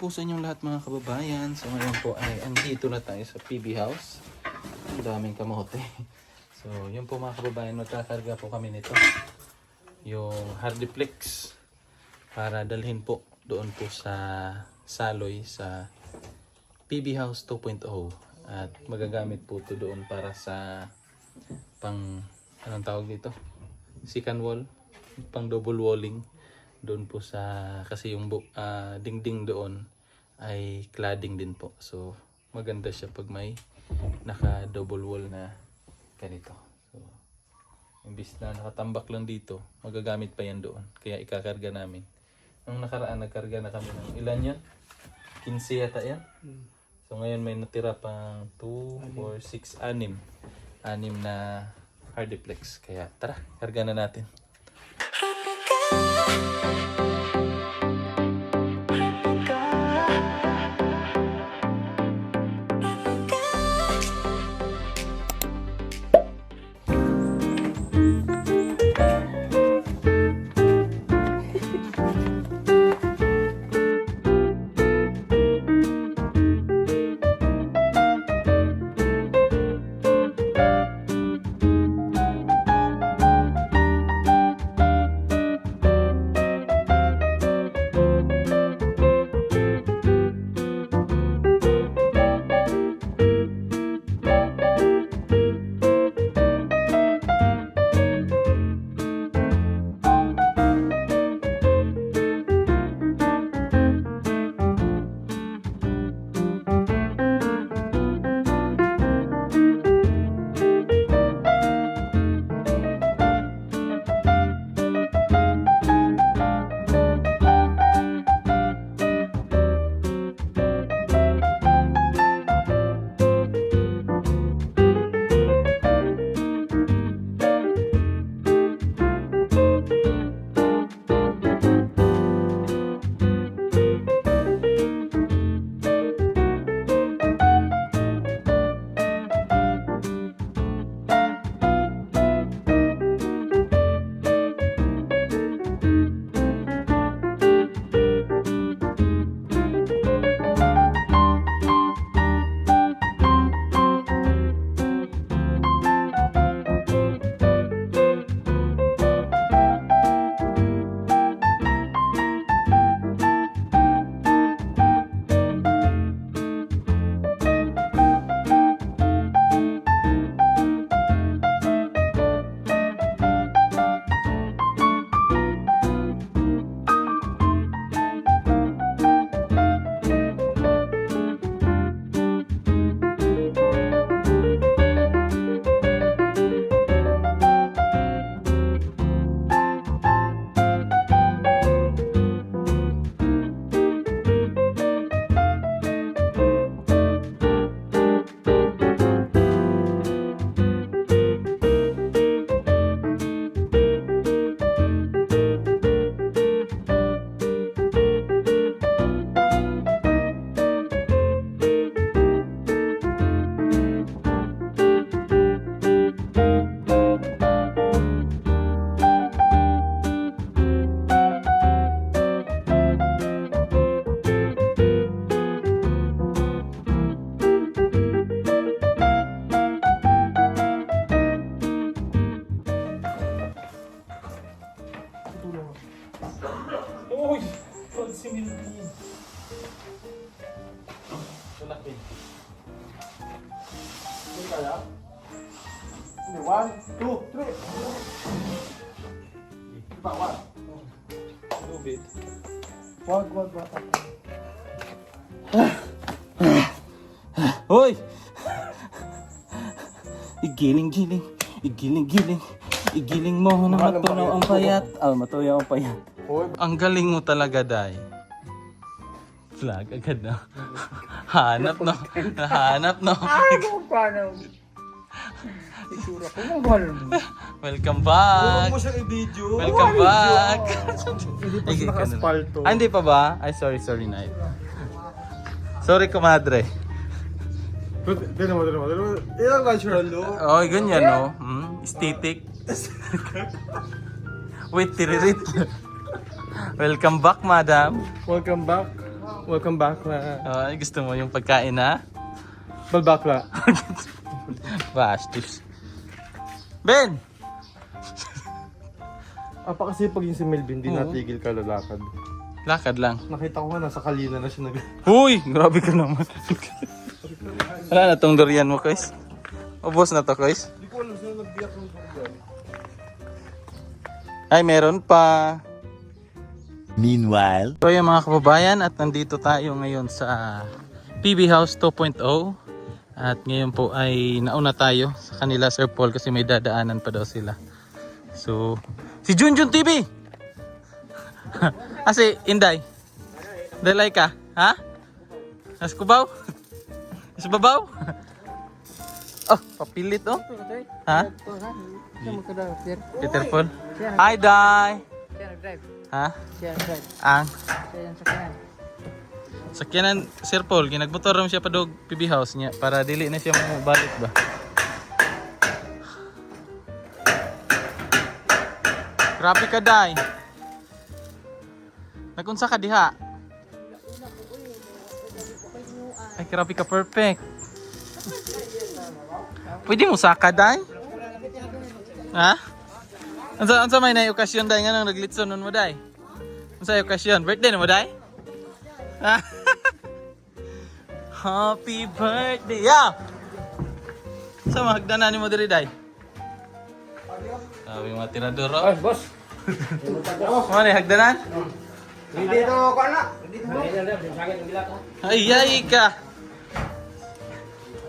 po sa inyong lahat mga kababayan. So ngayon po ay andito na tayo sa PB House. Ang daming kamote. So yun po mga kababayan, magkakarga po kami nito. Yung Hardiplex para dalhin po doon po sa Saloy sa PB House 2.0. At magagamit po ito doon para sa pang, anong tawag dito? Second wall, pang double walling. Doon po sa, kasi yung dingding doon ay cladding din po. So maganda siya pag may naka double wall na ganito. So imbis na nakatambak lang dito, magagamit pa yan doon. Kaya ikakarga namin. Nung nakaraan nagkarga na kami ng ilan yan? 15 yata yan. So ngayon may natira pang 2, 4, 6, 6 na Hardiplex. Kaya tara, karga na natin. Uy! Pag similin. Sulaki. Hindi kaya? Hindi, 1, 2, 3. Diba, 1? Lubid. Wag. Hoy! Igiling-giling. Igiling-giling. Igiling mo na matunaw ang payat. Matunaw ang payat. Ang galing mo talaga, Day. Flag agad na. Hanap no. Nahanap no. Paano? Isura ko ng mahal mo. Welcome back. Huwag mo siyang i-video. Welcome back. Hindi pa siya naka-aspalto. Hindi pa ba? Ay, sorry, Night. Sorry, comadre. Tignan mo. Ilang natural look. Oh, ganyan, no? Aesthetic. Wait, tiririt. Welcome back, madam. Welcome back. Welcome back na. Gusto mo yung pagkain na? Balbakla. Bastos. Ben! Apa kasi pag yung si Melvin, di Oo. natigil ka lalakad. Lakad lang. Nakita ko nga, nasa kalina na siya nag... Uy! Grabe ka naman. Wala na tong durian mo, guys. Ubos na to, guys. Hindi ko alam saan nagbiyak ng durian. Ay, meron pa. Meanwhile, So yung mga kababayan, at nandito tayo ngayon sa PB House 2.0. At ngayon po ay nauna tayo sa kanila, Sir Paul, kasi may dadaanan pa daw sila. So, si Junjun TV! Si Inday. Dalay ka? Ha? Nas kubaw? Nas babaw? Oh, papilit oh. Ha? Peter Paul? Hi, Day! Ha? Ang? Sakyanan, Sir Paul, ginagmotor ram siya pa dog PB House niya para dili na siya mabalik ba. Grabe ka, Day. Nagunsa ka diha? Ay, grabe ka, perfect. Pwede mo saka, Day? Ha? Ansa may na okasyon, Day, nga nang naglitson nun mo, Day? Ansa okasyon? Birthday na mo, Day? Ha? Happy birthday! Yeah! Sa mahagdanan ni mo diri, Day? Sabi mga tirador, oh. Ay, boss! Ano yung hagdanan? Hindi ito ko na! Ay, ka!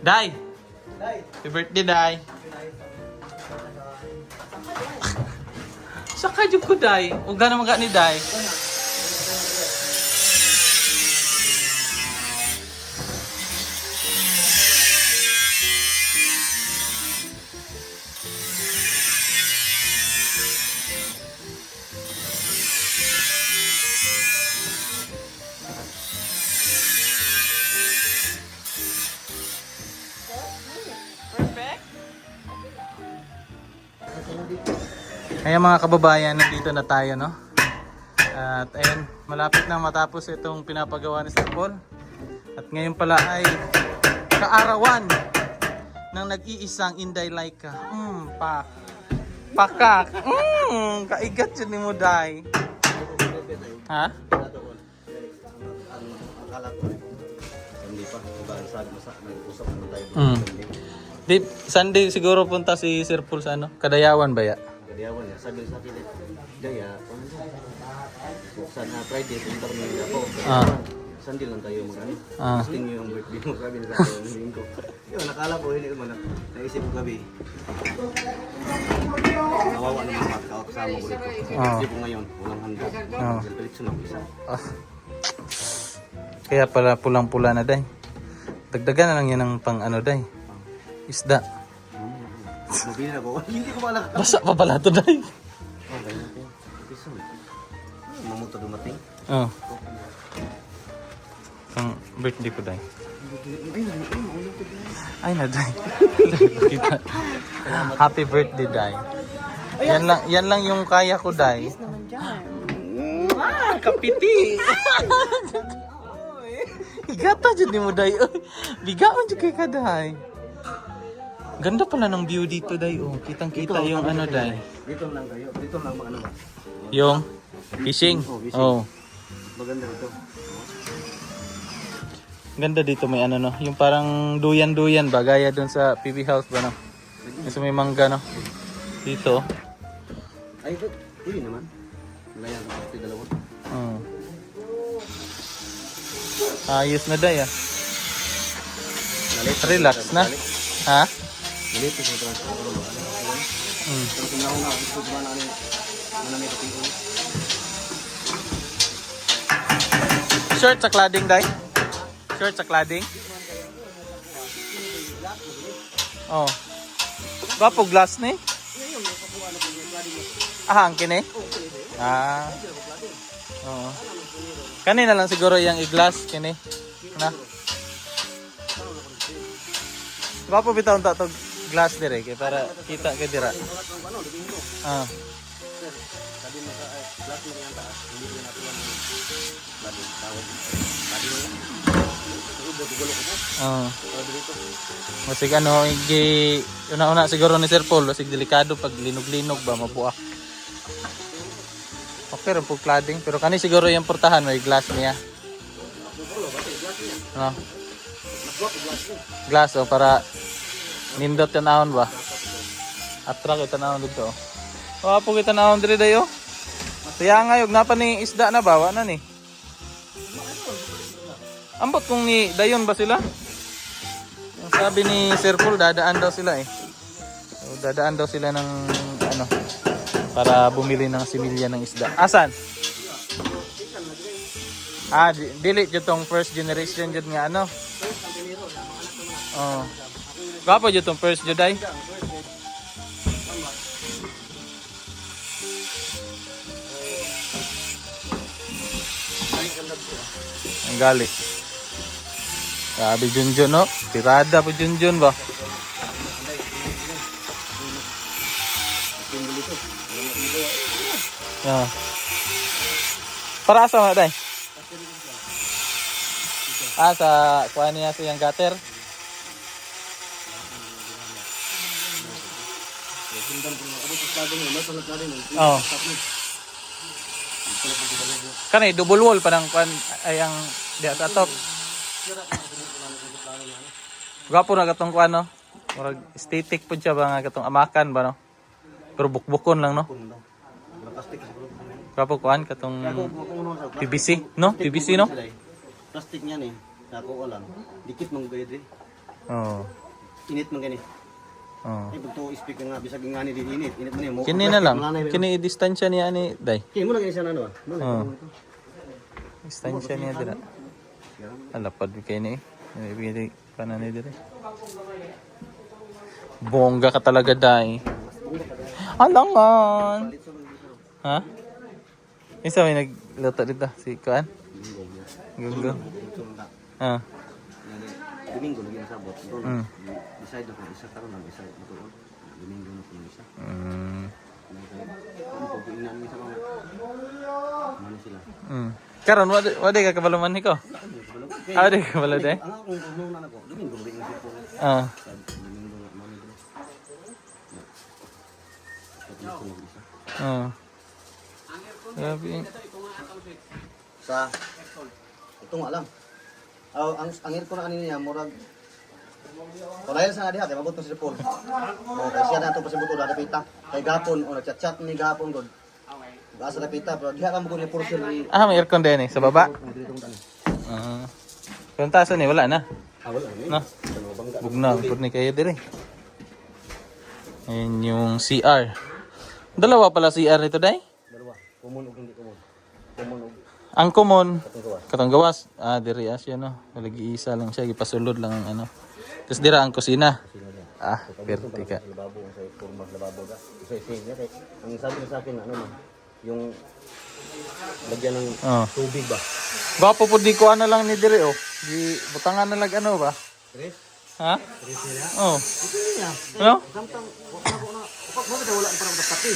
Day! Happy birthday, Day! Saka dyan ko, Day. Huwag na mga ni Day. Perfect. Kaya mga kababayan, nandito na tayo, no? At ayun, malapit na matapos itong pinapagawa ni Sir Paul. At ngayon pala ay kaarawan ng nag-iisang Inday Laika. Pakak. Kaigat yun ni mo, Day. Ha? hindi pa. Sabi mo sa nag-usap na tayo. Di, Sunday siguro punta si Sir Paul sa ano? Kadayawan ba ya? Kadiyawan niya. Sabi sa akin, Daya, sana Friday, punta kami ako. Sunday lang tayo mag-ano. Casting niyo yung birthday mo. Sabi nila ako, hindi ko. Yun, nakala ko, hindi naman. Naisip ko gabi. Nawawa naman mga kasama ko dito. Isip ko ngayon, walang handa. Diretso na ako isa. Kaya pala pulang-pula na, Day. Dagdagan na lang yan ng pang ano, Day. Isda. Mabili na ko. Hindi ko malak. Basa pa pala to, Day. Okay, natin. Piso. Mamuto dumating. Oh. Pang birthday ko, Day. Ay na, Day. Happy birthday, Day. Yan lang yung kaya ko, Day. Kapiti. Higata dyan ni mo, Day. Bigaan dyan kay ka, Day. Ganda pala ng view dito, Day. Oh, kitang-kita yung ano, Day. Dito lang kayo. Dito lang mga ano ba? Yung fishing. Oh. Maganda ito. Ganda dito may ano, no. Yung parang duyan-duyan ba. Gaya dun sa PB House ba, no. Yung sa may mangga, no. Dito. Ay, ito. Hindi naman. Malayan ka pati dalawa. Oh. Ayos na, Day, ah. Relax na. Ha? Malipis yung transport ko ba? Pero kung ako nga, gusto ko ba na may katingin? Short sa cladding, Day? Short sa cladding? Oh. Gwapo glass ni? Hangkin eh? Oo. Kanina lang siguro yung i-glass kini. Na. Gwapo bitaw ta to glass dire kay para kita kay dira. Sabi mo sa glass mo yung taas, hindi ko natuwan ng tadi tawag. Tadi mo. Ubo gulo ko po. Oo. Tawag dito. Masig ano, una-una siguro ni Sir Paul, masig delikado pag linog-linog ba, mabuak. Okay rin po cladding, pero kani siguro yung portahan, may glass niya. No? Glass, oh, para nindot yung naon ba? Attract yung tanawon dito. Oh, apo kita naon diri dayo. Kaya nga yung napa ni isda na bawa na ni. Ambot kung ni dayon ba sila? Ang sabi ni Sir Paul, dadaan daw sila eh. So, dadaan daw sila ng ano para bumili ng similya ng isda. Asan? Dili jud tong first generation jud nga ano. Oh. Gapo jud tong first jud ay. Ang gali. Sabi Junjun no, tirada po Junjun ba? Ah. Para sa mga day? Sa kuha niya siyang gutter. Oh. Kanay double wall pa ng kuan ay ang diha sa top. Gapo na katong kuan no. Murag aesthetic pud siya ba nga katong amakan ba no. Pero bukbukon lang no. Gapo kuan katong PVC no? PVC no? Plastic niyan eh. Dako lang. Dikit mong gayud eh. Oh. Init man gani. Oh. Ay pagto speak nga bisag nga ni init. Init man mo. Kini na lang. Kini distansya niya ni day. Kini mo lang isa na ano ah. Oh. Distansya niya dira. Alapad kay ni. Ibigay kanan ni dira. Bongga ka talaga day. Alangan. Ha? Isa may nagluto dito si Kuan. Gunggo. Ah. Domingo lagi sa sabot. Decide ko isa karon lang isa ito. Domingo na kuno isa. Ang pag-inan mi sa mga. Ano sila? Karon wala ka kabaluman niko. Wala ka kabalo day. Ang akong kuno na nako. Domingo lagi sa sabot. Ah. Domingo na man dito. Ah. Grabe. Sa ito nga lang. Ang air ko na kanina niya, murag Palayan sa nga diha, kay mabot ko si Paul. Kay siya na ito pa si Buto, napita. Kay gapon, o nagchat-chat ni gapon ko. Asa napita, pero diha ka mo ko niya puro sir. May aircon din eh, sa baba? Kung tasan eh, wala na. Wala na. No? Bugna, pud ni kayo dire. Ayan yung CR. Dalawa pala CR nito, day? Dalawa. Common o hindi common. Common o Ang common, katunggawas. katanggawas. Diri siya no. Lagi-isa lang siya, ipasulod lang ang ano. Tapos dira ang kusina. Perti ka. Lababo sa forma lababo ka. Isa niya kay ang sabi niya sa akin ano man, yung lagyan ng tubig ba. Gwapo po di ko na lang ni dire oh. Di butangan na lang ano ba? Tres? Ha? Tres niya? Oh. Ito niya. Ano? Samtang wala wala para tapi.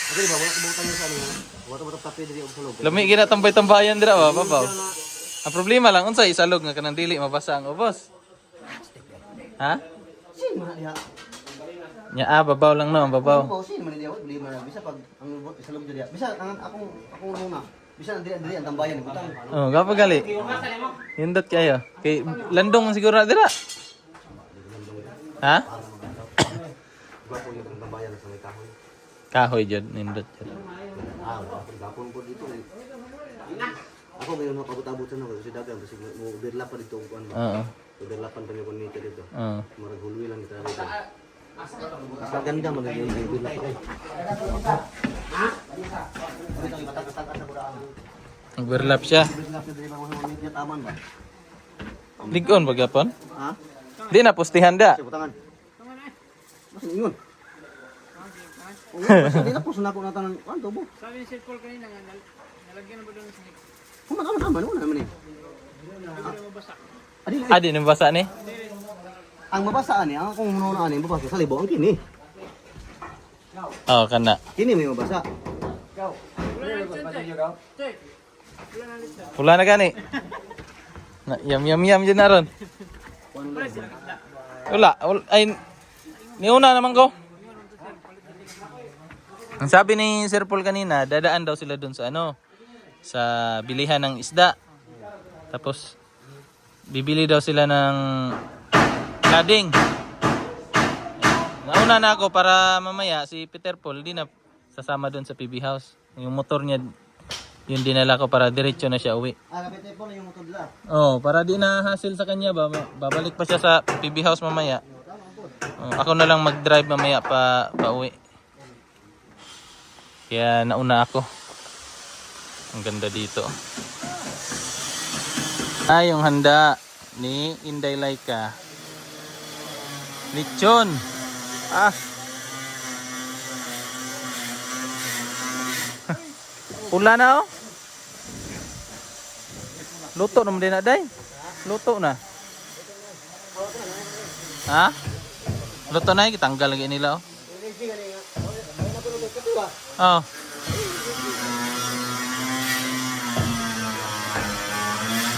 Adi ba wala ko butang sa ano. Wala ko tapi diri og sulog. Lami gina tambay-tambayan dira ba, babaw. Ang problema lang unsay isalog nga kanang dili mabasa ang ubos. Ha? Sin man diha. Nya babaw lang no, ang babaw. Ako sin man diha, bili man bisa pag ang sulog diha. Bisa ang akong una. Bisa diri ang tambayan butang. Oh, gapa gali. Hindot kayo. Kay landong siguro na dira. Ha? Ba po yung tambayan sa may kahoy. Kahoy jud nindot jud. Gapon po dito. Ako ngayon mapabot-abot sa nako si dagang kasi mo berla pa dito kuan ba. Oo. Berlapan pa yung meter dito. Oo. Murag hulwi lang kita dito. Mas ganda man yung berla pa. Overlap siya. Berla pa diri ba mo meter taman ba? Ligon ba gapon? Ha? Di na pustihan da. Sa butangan. Mas ingon. Hindi na po sunako na tanan. Ano to bo? Sabi ni Sir Paul kanina nga, nalagyan na ba doon sa snik? Kuma naman naman eh. Adi na basa ni. Ang mabasaan ni, ang akong muna ani mabasa sa libo ang kini. Oh, kana. Kini may mabasa. Pula na gani. Na, yam dyan na ron. Wala. Ay, niuna naman ko. Ang sabi ni Sir Paul kanina, dadaan daw sila dun sa ano, sa bilihan ng isda. Tapos, bibili daw sila ng lading. Nauna na ako para mamaya si Peter Paul di na sasama dun sa PB House. Yung motor niya, yun dinala ko para diretso na siya uwi. Peter Paul yung motor la. Oh, para di na hassle sa kanya ba, babalik pa siya sa PB House mamaya. Ako na lang mag-drive mamaya pa uwi. Kaya nauna ako. Ang ganda dito. Yung handa ni Inday Laika. Lechon. Pula na oh. Luto naman din na day. Luto na. Ha? Luto na yung tanggal lagi nila oh. Oh.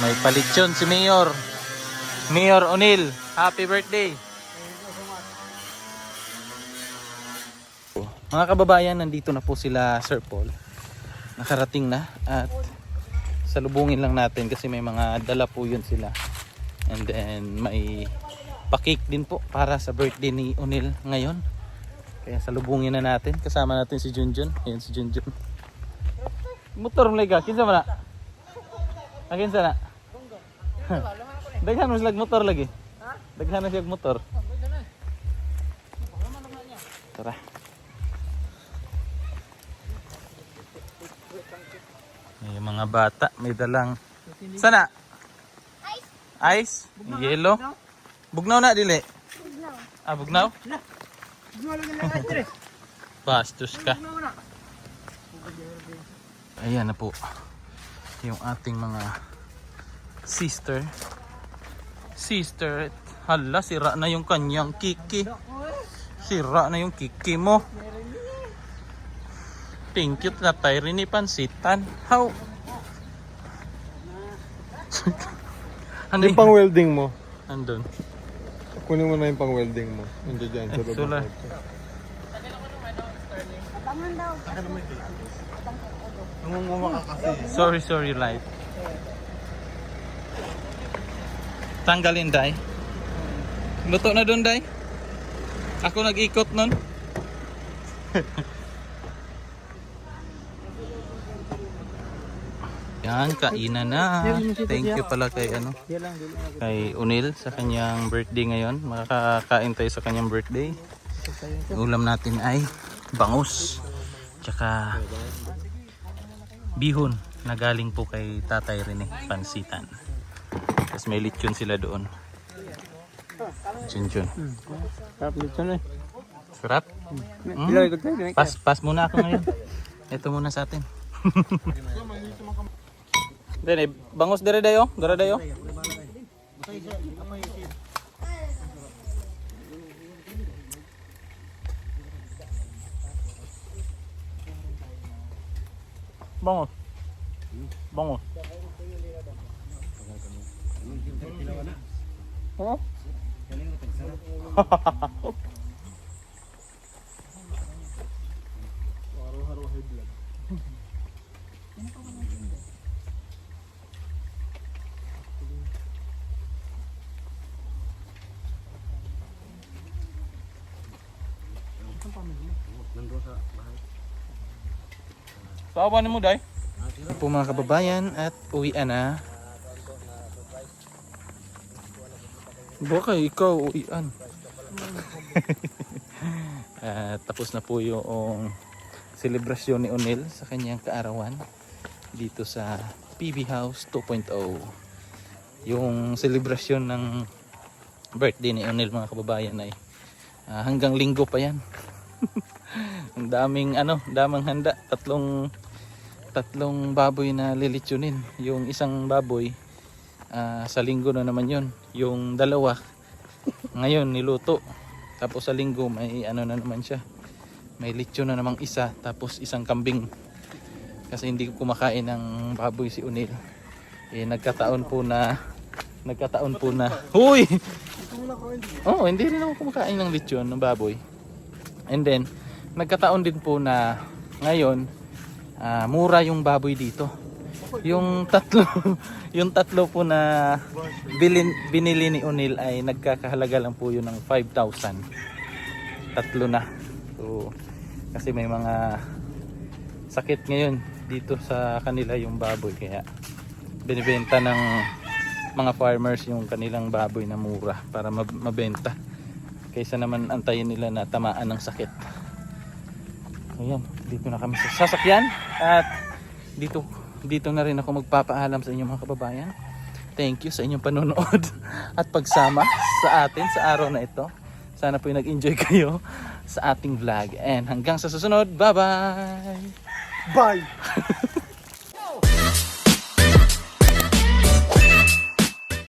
May palitsyon si Mayor. Mayor O'Neil. Happy birthday. Mga kababayan, nandito na po sila Sir Paul. Nakarating na at salubungin lang natin kasi may mga dala po yun sila. And then may pa-cake din po para sa birthday ni O'Neil ngayon. Kaya salubungin na natin. Kasama natin si Junjun. Ayun si Junjun. Motor mo liga. Kinsa man na? Kinsa na? Daghan mo silag motor lagi. Daghan na silag motor. Tara. May mga bata, may dalang sana? Ice? Yellow? Bugnaw na dili? Bugnaw? Bastos ka. Ayan na po yung ating mga sister. Hala, sira na yung kanyang kiki. Sira na yung kiki mo. Thank you, Tatay Rini Pansitan. How? Ano Yung pang welding mo. Andun. Kunin mo na yung pang welding mo. Nandiyan dyan. Sa loob ng Sula. kotse. Sorry, life. Tanggalin, Day. Luto na doon, Day. Ako nag-ikot nun. Yan, kainan na. Thank you pala kay kay O'Neil sa kanyang birthday ngayon. Makakakain tayo sa kanyang birthday. Yung ulam natin ay bangus. Tsaka bihon na galing po kay Tatay Rene Pansitan. Tapos may lechon sila doon. Lechon. Sarap lechon eh. Sarap? Pas muna ako ngayon. Ito muna sa atin. Dene, bangus dere dayo, dere dayo. Bangus. Oh? Saan ni mo, Day? Po mga kababayan at uwian na. Baka ikaw uwian. Tapos na po yung selebrasyon ni O'Neil sa kanyang kaarawan dito sa PB House 2.0. Yung selebrasyon ng birthday ni O'Neil mga kababayan ay hanggang linggo pa yan. Ang daming daming handa, tatlong baboy na lilitsunin. Yung isang baboy sa linggo na naman yun. Yung dalawa ngayon niluto. Tapos sa linggo may na naman siya. May lechon na namang isa, tapos isang kambing. Kasi hindi kumakain ng baboy si Unil. Nagkataon po na huy! Oo, hindi rin ako kumakain ng lechon ng baboy. And then nagkataon din po na ngayon mura yung baboy dito. Yung tatlo po na binili ni Unil ay nagkakahalaga lang po yun ng 5,000. Tatlo na. So kasi may mga sakit ngayon dito sa kanila yung baboy, kaya binibenta ng mga farmers yung kanilang baboy na mura para mabenta kaysa naman antayin nila na tamaan ng sakit. Ayan, dito na kami sa sasakyan at dito na rin ako magpapaalam sa inyong mga kababayan. Thank you sa inyong panonood at pagsama sa atin sa araw na ito. Sana po nag-enjoy kayo sa ating vlog, and hanggang sa susunod, bye bye. Bye!